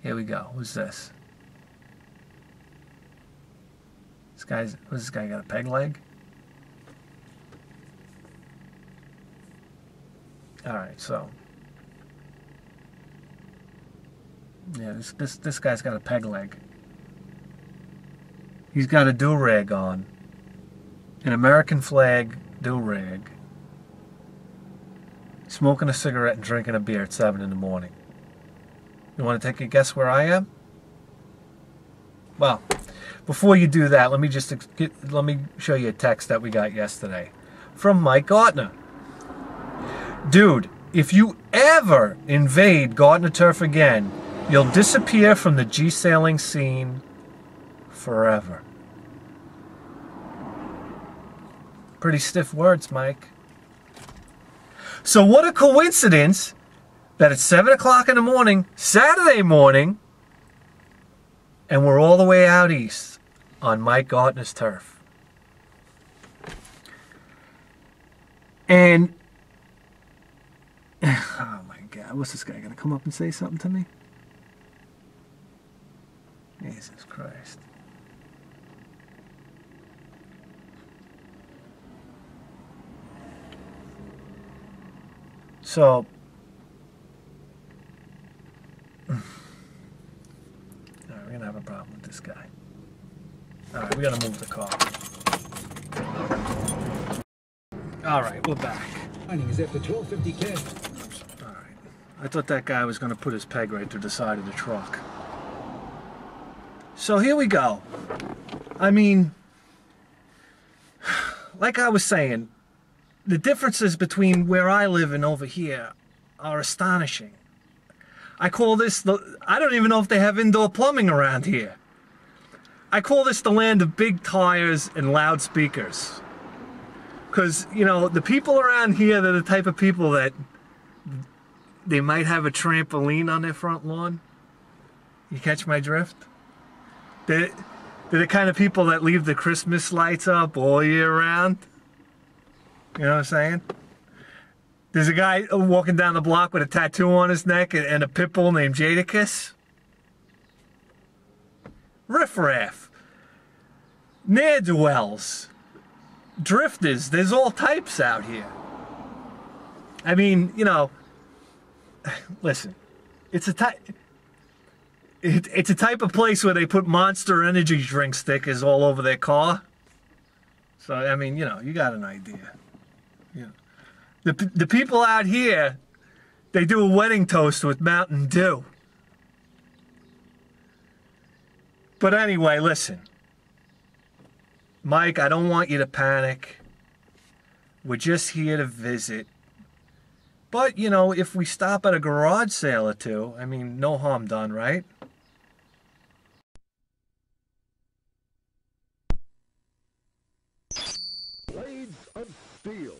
Here we go. Who's this? What's this guy got a peg leg? Alright, so. Yeah, this guy's got a peg leg. He's got a do-rag on. An American flag do-rag. Smoking a cigarette and drinking a beer at 7 in the morning. You want to take a guess where I am? Well, before you do that, let me show you a text that we got yesterday from Mike Gartner. Dude, if you ever invade Gartner turf again, you'll disappear from the G-sailing scene forever. Pretty stiff words, Mike. So what a coincidence that it's 7 o'clock in the morning, Saturday morning, and we're all the way out east on Mike Gartner's turf. And, oh my God, what's this guy gonna come up and say something to me? Jesus Christ. So, alright, we're gonna have a problem with this guy. Alright, we gotta move the car. Alright, we're back. Is after 12:50 Alright. I thought that guy was gonna put his peg right through the side of the truck. So here we go. I mean, like I was saying, the differences between where I live and over here are astonishing. I call this I don't even know if they have indoor plumbing around here. I call this the land of big tires and loudspeakers. Because, you know, the people around here, they're the type of people that they might have a trampoline on their front lawn. You catch my drift? They're the kind of people that leave the Christmas lights up all year round. You know what I'm saying? There's a guy walking down the block with a tattoo on his neck and a pit bull named Jadakiss. Riffraff. Ne'er-do-wells. Drifters. There's all types out here. I mean, you know, listen, it's a type of place where they put Monster energy drink stickers all over their car. So, I mean, you know, you got an idea. Yeah. The people out here, they do a wedding toast with Mountain Dew. But anyway, listen. Mike, I don't want you to panic. We're just here to visit. But, you know, if we stop at a garage sale or two, I mean, no harm done, right? Blades of steel.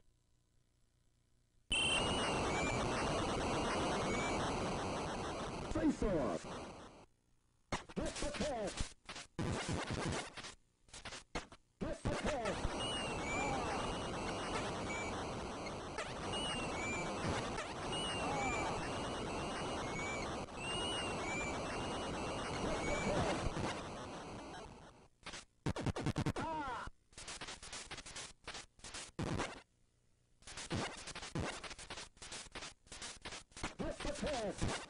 Face off. Hit the pass. Hit the pass. Hit the pass.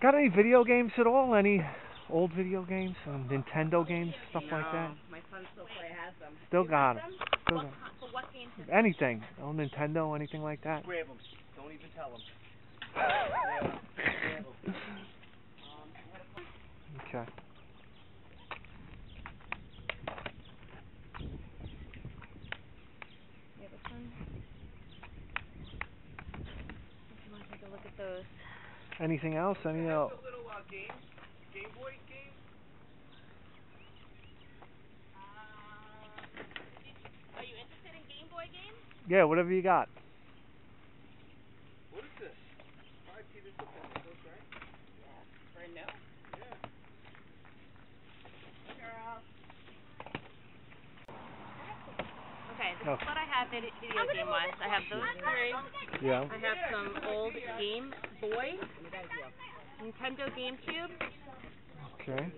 Got any video games at all? Any old video games? Nintendo games, stuff like that? My son still has them. Still got them. Still got 'em. For what games? Anything. Oh, Nintendo, anything like that? Grab them. Don't even tell them. Okay. Yeah, this one. If you want to take a look at those. Anything else? Any Little game Boy game. Are you interested in Game Boy games? Yeah, whatever you got. What is this? 5 TV Nintendo, right? Yeah. Brand new? Yeah. Girl. Okay, this Oh. is what I have video game wise. I have those 3. Yeah. I have some old Game Boy, Nintendo GameCube. Okay.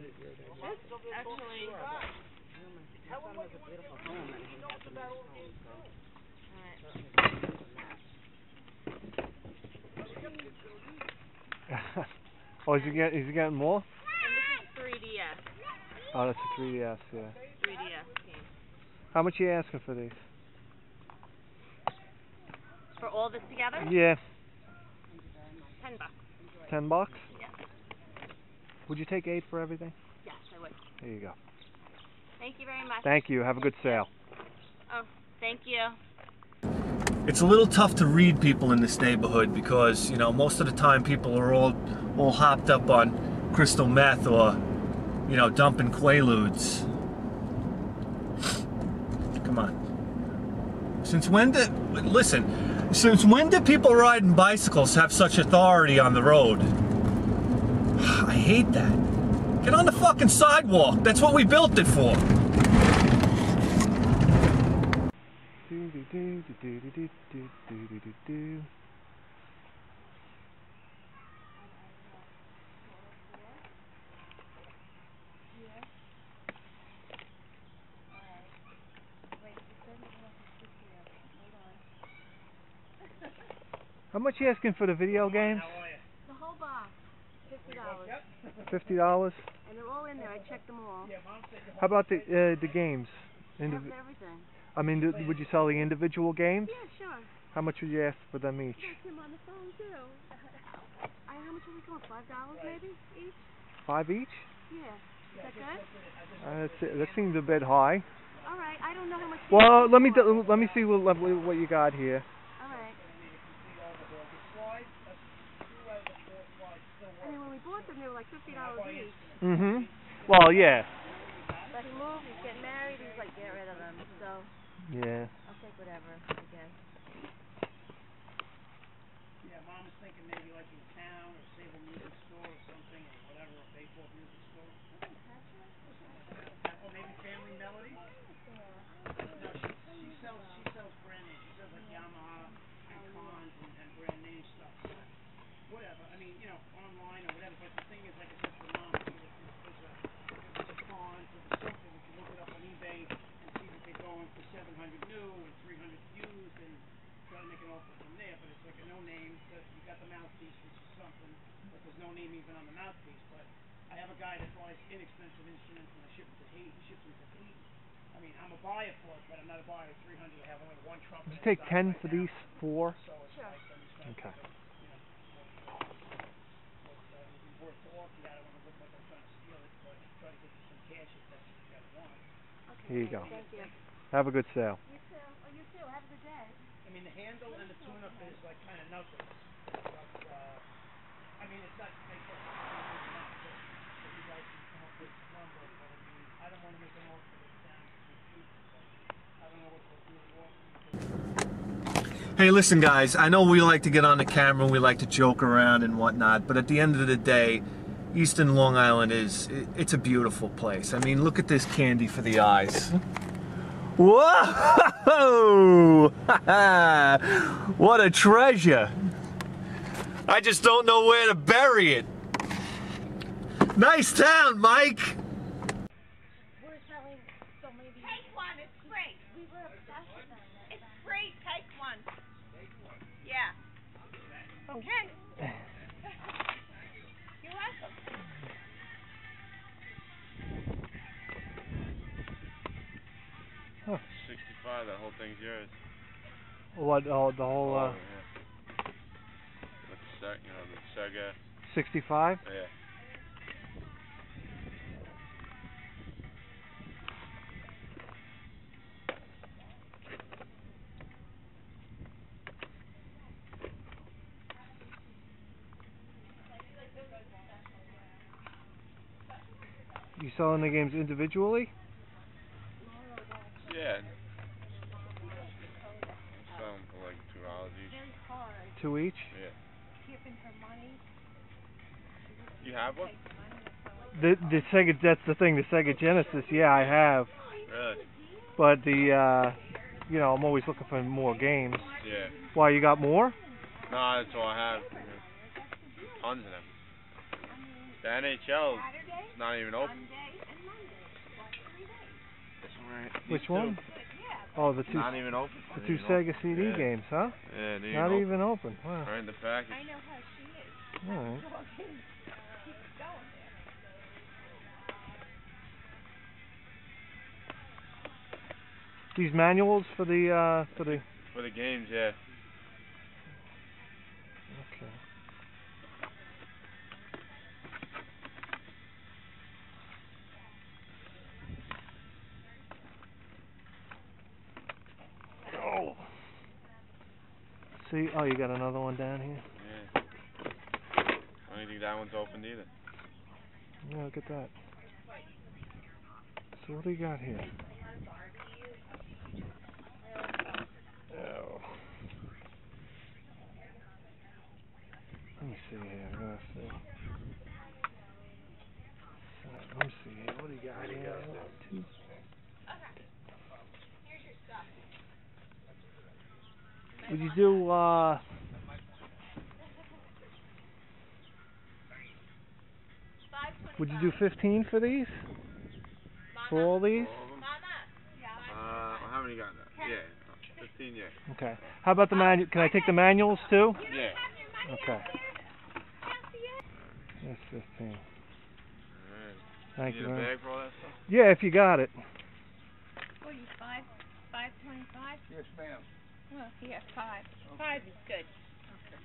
Actually, Oh, is he getting more? and this is 3DS. Oh, that's a 3DS, yeah. 3DS game. How much are you asking for these? For all this together? Yeah. $10. $10? Yeah. Would you take 8 for everything? Yes, I would. There you go. Thank you very much. Thank you. Have a good sale. Oh, thank you. It's a little tough to read people in this neighborhood because, you know, most of the time people are all hopped up on crystal meth or, you know, dumping Quaaludes. Come on. Since when did people riding bicycles have such authority on the road? I hate that. Get on the fucking sidewalk. That's what we built it for. How much are you asking for the video games? The whole box, $50. $50. And they're all in there. I checked them all. How about the games? I have everything. I mean, would you sell the individual games? Yeah, sure. How much would you ask for them each? Checked him on the phone too. How much are we going? $5 maybe each? 5 each? Yeah. Is that good? That seems a bit high. All right. I don't know how much. Well, let me see what you got here. All right. I mean, when we bought them, they were like $50 each. Mhm. Well, yeah. But he moved. He's getting married. He's like, get rid of them. So Yeah. I'll take whatever, I guess. Yeah, Mom was thinking maybe like in town or save a music store or something or whatever, a baseball music store. Or maybe Family Melody. No, she sells brand names. She sells like Yamaha and Cons and brand name stuff. So whatever. I mean, you know, online or whatever. But the thing is, like I said to Mom, there's a Cons or something. If you look it up on eBay and see that they're going for 700 new and 300 used and try to make an offer from there. But it's like a no name. You got the mouthpiece, which is something, but there's no name even on the mouthpiece. But I have a guy that buys inexpensive instruments and I ship them to Haiti. I mean, I'm a buyer for it, but I'm not a buyer of 300. I have only one trumpet. Did you take 10 for these 4? So it's like, I'm just gonna Okay. worth the offer. I don't want to look like I'm trying to steal it, but try to get you some cash if that's what you guys want. Okay. Here you go. Thank you. Have a good sale. You too. Oh, you too. Have a good day. I mean, the handle and the tune-up is like kind of nothing. But, I mean, it's not make it so you guys can come up with a number, but I mean, I don't want to make an offer that sounds too cheap, but I don't know what to really offer. Hey, listen, guys, I know we like to get on the camera, we like to joke around and whatnot, but at the end of the day, Eastern Long Island it's a beautiful place. I mean, look at this candy for the eyes. Whoa! What a treasure! I just don't know where to bury it. Nice town, Mike! We're selling so many. Take one, it's free. We were obsessed with them. It's free, take one. Yeah. Okay. You're 65. That whole thing's yours. What? Oh, the whole. Yeah. With the Sega. 65. Yeah. You selling the games individually? Yeah. Some for like $2 each. Two each? Yeah. You have one? The Sega, that's the thing, the Sega Genesis, yeah, I have. Really? But the, you know, I'm always looking for more games. Yeah. Why, you got more? No, that's all I have. Tons of them. The NHL is not even open. Which one? Oh, the two. Not even open. The two Sega CD games, huh? Yeah, not even open. Wow. Right in the package. I know how she is. All right. Keep going there. These manuals for the For the games, yeah. Okay. Oh. See, oh, you got another one down here. Yeah. I don't think that one's opened either. Yeah, look at that. So what do you got here? Oh. Let me see here. I'm gonna see. Let me see here. What do you got here? Two. Would you do would you do 15 for these? For all these? How many got that? Yeah. 15, yeah. Okay. How about the manual? Can I take the manuals too? Yeah. Okay. That's 15. Alright. Thank you. Need a bag for all that stuff? Yeah, if you got it. What are you, 5.25? Yes, ma'am. Well, yeah, 5. 5 is good. Okay.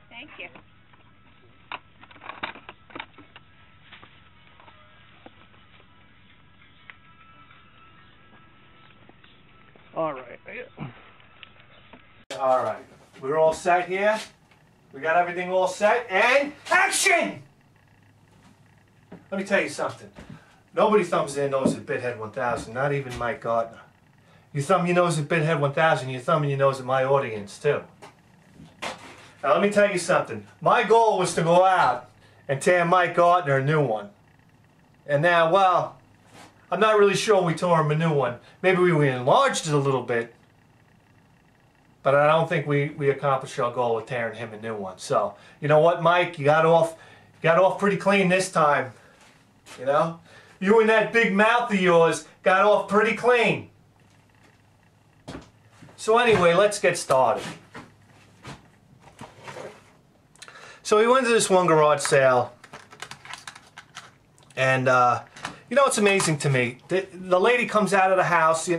Thank you. All right. All right. We're all set here. We got everything all set. And action! Let me tell you something. Nobody thumbs their nose at Bithead 1000, not even Mike Gartner. You thumb your nose at Bithead 1000, you're thumbing your nose at my audience too. Now let me tell you something. My goal was to go out and tear Mike Gartner a new one. And now, well, I'm not really sure we tore him a new one. Maybe we enlarged it a little bit. But I don't think we accomplished our goal of tearing him a new one. So, you know what, Mike? You got off pretty clean this time. You know? You and that big mouth of yours got off pretty clean. So anyway, let's get started. So we went to this one garage sale. And, you know, it's amazing to me. The lady comes out of the house. She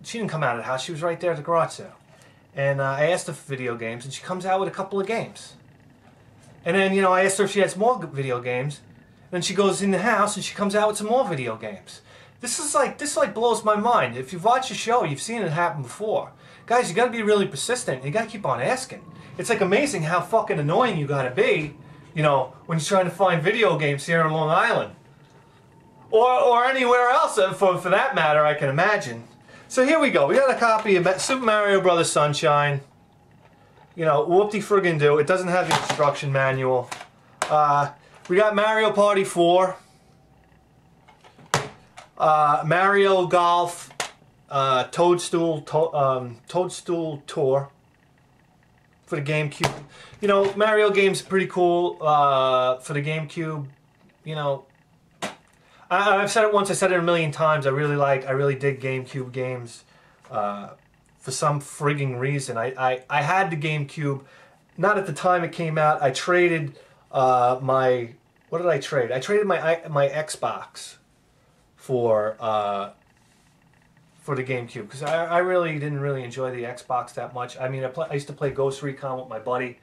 didn't come out of the house. She was right there at the garage sale. And I asked her for video games, and she comes out with a couple of games. And then, you know, I asked her if she had some more video games. Then she goes in the house, and she comes out with some more video games. This blows my mind. If you've watched the show, you've seen it happen before. Guys, you got to be really persistent. You got to keep on asking. It's like amazing how fucking annoying you got to be, you know, when you're trying to find video games here on Long Island. Or anywhere else, for that matter, I can imagine. So here we go. We got a copy of Super Mario Brothers Sunshine. You know, whoop-de-friggin' do. It doesn't have the instruction manual. We got Mario Party 4. Mario Golf. Toadstool Tour. For the GameCube. You know, Mario games are pretty cool. For the GameCube, you know, I've said it once, I said it a million times. I really dig GameCube games. For some frigging reason, I had the GameCube, not at the time it came out. I traded what did I trade? I traded my Xbox for for the GameCube because I really didn't really enjoy the Xbox that much. I mean, I used to play Ghost Recon with my buddy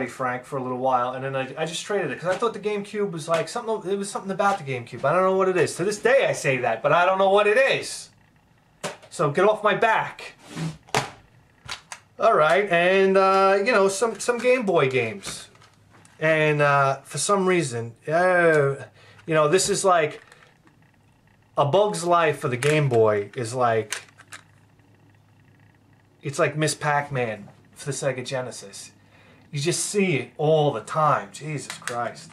Frank for a little while, and then I just traded it because I thought the GameCube was like something. It was something about the GameCube. I don't know what it is. To this day, I say that, but I don't know what it is. So get off my back. All right, and you know, some Game Boy games, and for some reason, you know, this is like A Bug's Life for the Game Boy is like, it's like Miss Pac-Man for the Sega Genesis. You just see it all the time. Jesus Christ.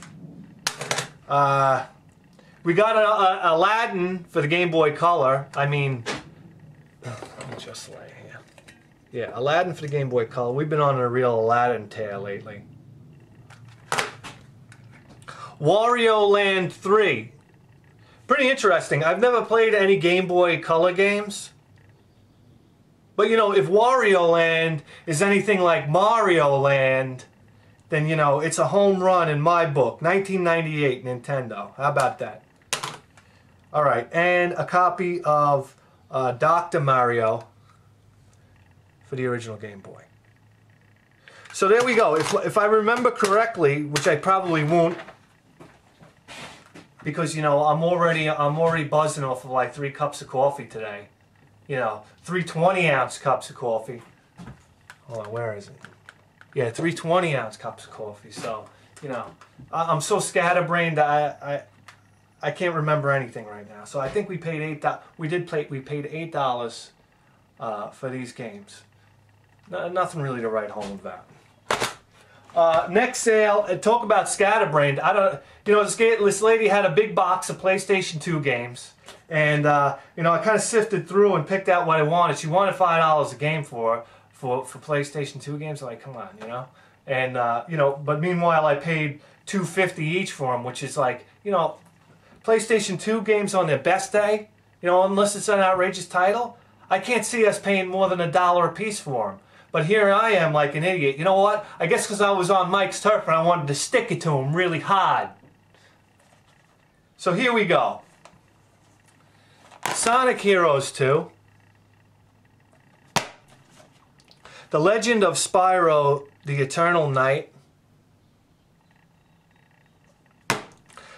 We got Aladdin for the Game Boy Color. I mean, let me just lay here. Yeah, Aladdin for the Game Boy Color. We've been on a real Aladdin tear lately. Wario Land 3. Pretty interesting. I've never played any Game Boy Color games. But, you know, if Wario Land is anything like Mario Land, then, you know, it's a home run in my book. 1998 Nintendo. How about that? All right. And a copy of Dr. Mario for the original Game Boy. So there we go. If I remember correctly, which I probably won't, because, you know, I'm already buzzing off of like 3 cups of coffee today. You know, 3 20-ounce cups of coffee. Hold on, where is it? Yeah, 3 20-ounce cups of coffee. So, you know, I'm so scatterbrained I can't remember anything right now. So I think we paid We paid $8 for these games. Nothing really to write home about. Next sale. Talk about scatterbrained. You know, this lady had a big box of PlayStation 2 games. And, you know, I kind of sifted through and picked out what I wanted. She wanted $5 a game for PlayStation 2 games. I'm like, come on, you know? And, you know, but meanwhile I paid $2.50 each for them, which is like, you know, PlayStation 2 games on their best day, you know, unless it's an outrageous title, I can't see us paying more than $1 a piece for them. But here I am like an idiot. You know what? I guess because I was on Mike's turf and I wanted to stick it to him really hard. So here we go. Sonic Heroes 2. The Legend of Spyro, the Eternal Night.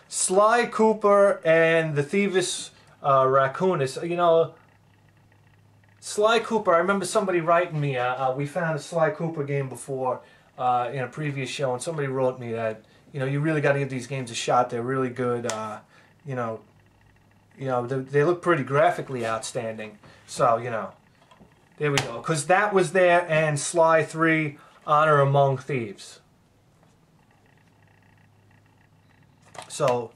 Sly Cooper and the Thievius Raccoonus. You know, Sly Cooper, I remember somebody writing me, we found a Sly Cooper game before in a previous show, and somebody wrote me that, you know, you really got to give these games a shot. They're really good. You know, they look pretty graphically outstanding. So, you know, there we go. Because that was there, and Sly 3, Honor Among Thieves. So,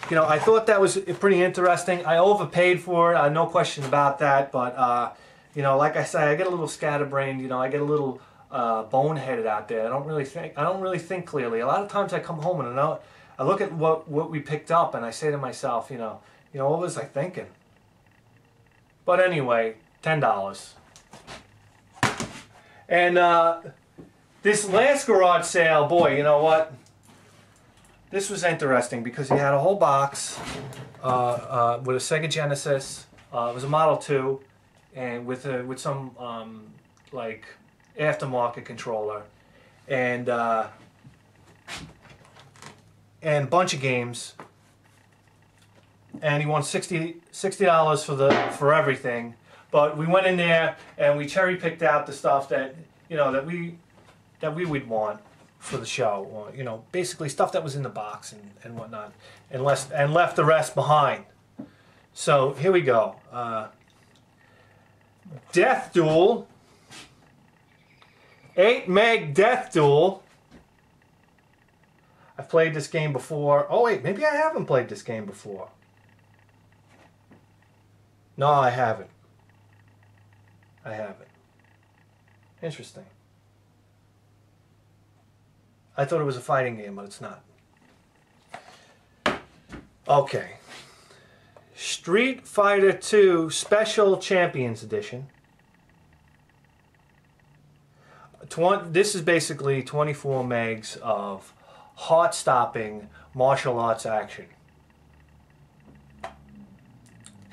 you know, I thought that was pretty interesting. I overpaid for it, no question about that. But, you know, like I say, I get a little scatterbrained. You know, I get a little boneheaded out there. I don't really think clearly. A lot of times I come home and I look at what we picked up, and I say to myself, you know, what was I thinking? But anyway, $10. And this last garage sale, boy, you know what? This was interesting because he had a whole box with a Sega Genesis. It was a Model 2, and with some like aftermarket controller, and a bunch of games. And he won $60 for everything. But we went in there and we cherry picked out the stuff that, you know, that we would want for the show, or, you know, basically stuff that was in the box and whatnot, and left the rest behind. So here we go. Death Duel, 8 meg Death Duel. I've played this game before. Oh wait, maybe I haven't played this game before. No, I haven't. I haven't. Interesting. I thought it was a fighting game, but it's not. Okay. Street Fighter 2 Special Champions Edition. This is basically 24 megs of heart-stopping martial arts action.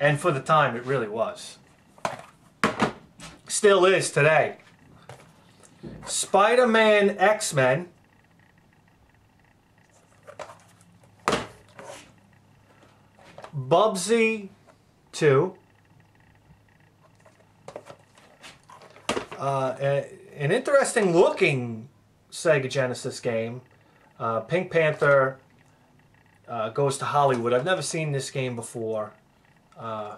And for the time, it really was. Still is today. Spider-Man X-Men. Bubsy 2. An interesting looking Sega Genesis game. Pink Panther Goes to Hollywood. I've never seen this game before. I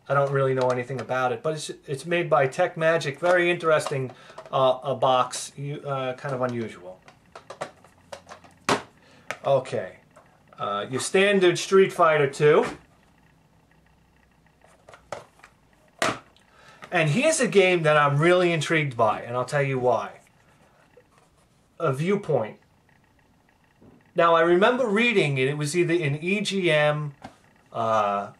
don't really know anything about it, but it's made by Tech Magic. Very interesting a box, kind of unusual. Okay, your standard Street Fighter 2. And here's a game that I'm really intrigued by, and I'll tell you why. A Viewpoint. Now, I remember reading it. It was either in EGM, or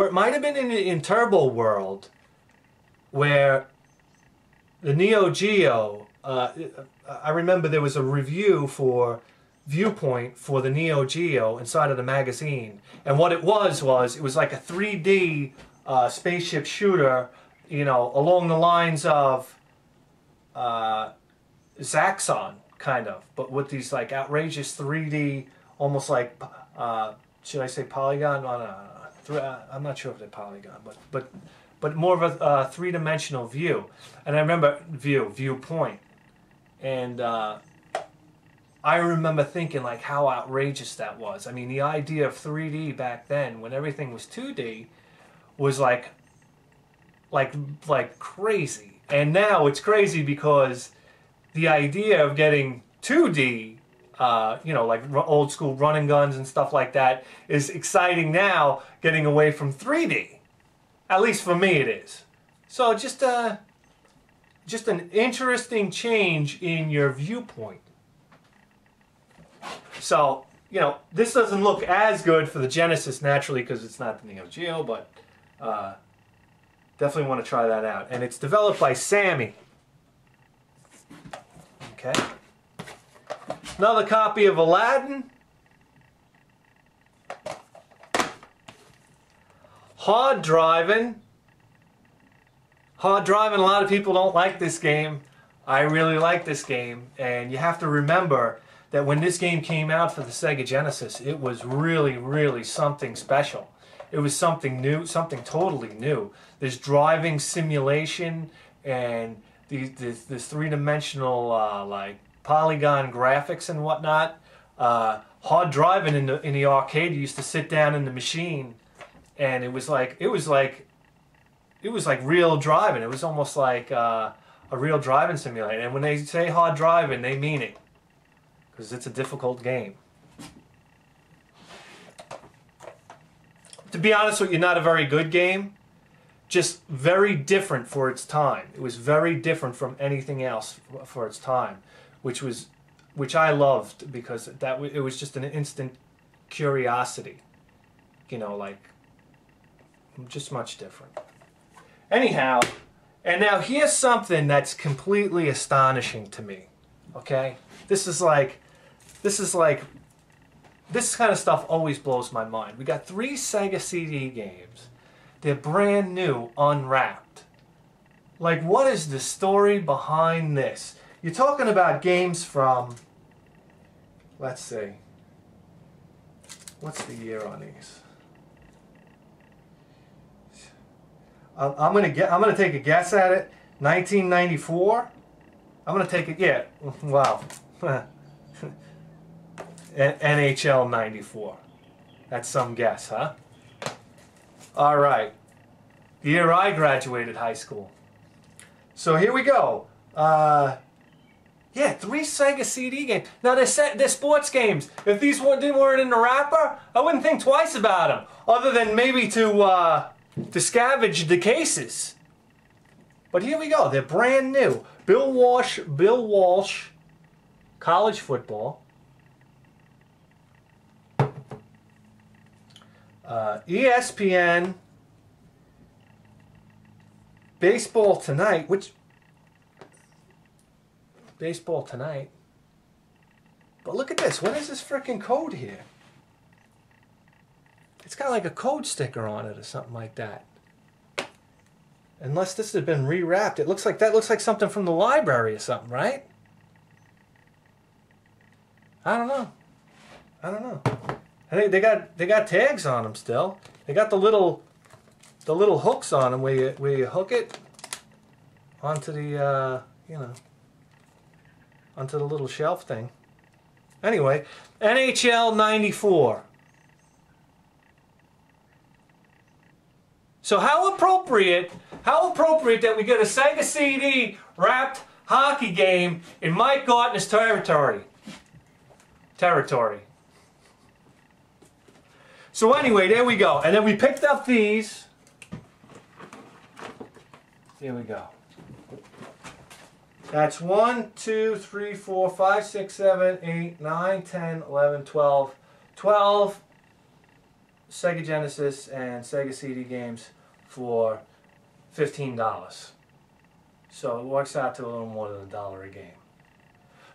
it might have been in Turbo World, where the Neo Geo, I remember there was a review for Viewpoint for the Neo Geo inside of the magazine. And what it was it was like a 3D spaceship shooter, you know, along the lines of Zaxxon, kind of, but with these like outrageous 3D, almost like, should I say polygon? I'm not sure if they're polygon, but more of a three-dimensional view. And I remember Viewpoint, and I remember thinking like how outrageous that was. I mean, the idea of 3D back then, when everything was 2D, was like crazy. And now it's crazy because the idea of getting 2D, you know, like old school running guns and stuff like that, is exciting now, getting away from 3D. At least for me it is. So just an interesting change in your viewpoint. So, you know, this doesn't look as good for the Genesis naturally because it's not the Neo Geo, but definitely want to try that out. And it's developed by Sammy. Okay. Another copy of Aladdin. Hard Driving. Hard Driving, a lot of people don't like this game. I really like this game. And you have to remember that when this game came out for the Sega Genesis, it was really, really something special. It was something new, something totally new. There's driving simulation and this three-dimensional like polygon graphics and whatnot. Hard Driving in the arcade, you used to sit down in the machine, and it was like real driving. It was almost like a real driving simulator. And when they say hard driving, they mean it, because it's a difficult game. To be honest with you, not a very good game. Just very different for its time. It was very different from anything else for its time, which I loved, because it was just an instant curiosity. You know, like, just much different. Anyhow, and now here's something that's completely astonishing to me. Okay, this kind of stuff always blows my mind. We got 3 Sega CD games. They're brand new, unwrapped. Like, what is the story behind this? You're talking about games from, let's see, what's the year on these? I'm gonna take a guess at it. 1994. I'm gonna take it. Yeah. Wow. NHL 94. That's some guess, huh? All right. The year I graduated high school. So here we go. Yeah, 3 Sega CD games. Now they're sports games. If these weren't in the wrapper, I wouldn't think twice about them, other than maybe to scavenge the cases. But here we go. They're brand new. Bill Walsh, college football. ESPN, Baseball Tonight, Baseball Tonight. But look at this. What is this frickin' code here? It's got like a code sticker on it or something like that. Unless this has been rewrapped. It looks like that looks like something from the library or something, right? I don't know. I don't know. I think they got tags on them still. They got the little hooks on them where you hook it onto the you know, onto the little shelf thing. Anyway, NHL 94. So how appropriate that we get a Sega CD wrapped hockey game in Mike Gartner's territory. So anyway, there we go. And then we picked up these. Here we go. That's 1, 2, 3, 4, 5, 6, 7, 8, 9, 10, 11, 12. 12 Sega Genesis and Sega CD games for $15. So it works out to a little more than $1 a game.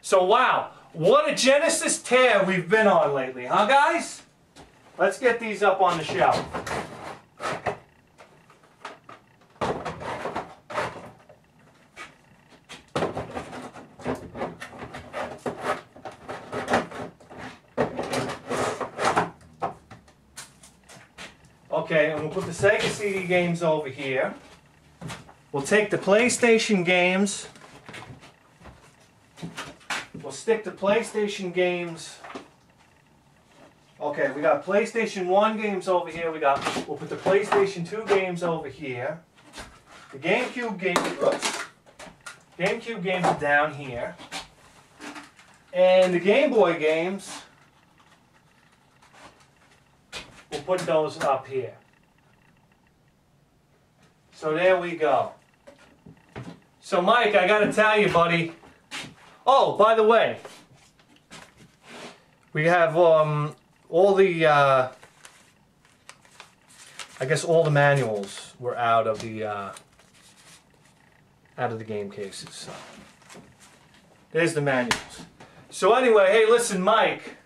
So wow, what a Genesis tear we've been on lately, huh guys? Let's get these up on the shelf. Okay, and we'll put the Sega CD games over here. We'll take the PlayStation games. We'll stick the PlayStation games. Okay, we got PlayStation 1 games over here. We'll put the PlayStation 2 games over here. The GameCube games are down here. And the Game Boy games, we'll put those up here. So there we go. So Mike, I gotta tell you, buddy. Oh, by the way, we have all the I guess all the manuals were out of the game cases. So there's the manuals. So anyway, hey, listen, Mike.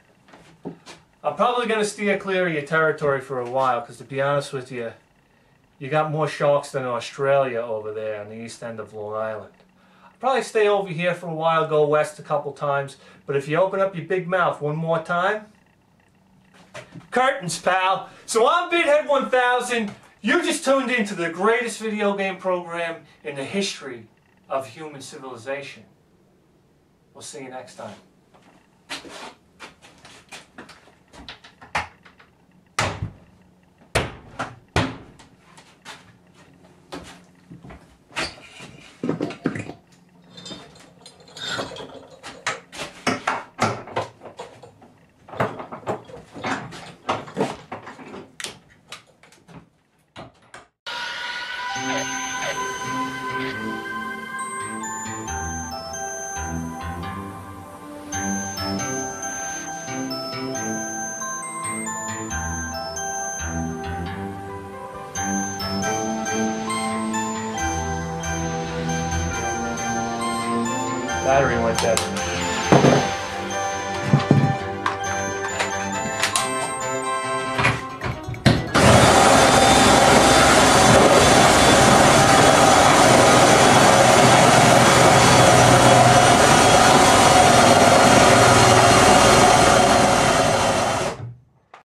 I'm probably gonna steer clear of your territory for a while, because to be honest with you, you got more sharks than Australia over there on the east end of Long Island. I'll probably stay over here for a while, go west a couple times, but if you open up your big mouth one more time, curtains, pal. So I'm Bidhead 1000. You just tuned into the greatest video game program in the history of human civilization. We'll see you next time. Battery went dead.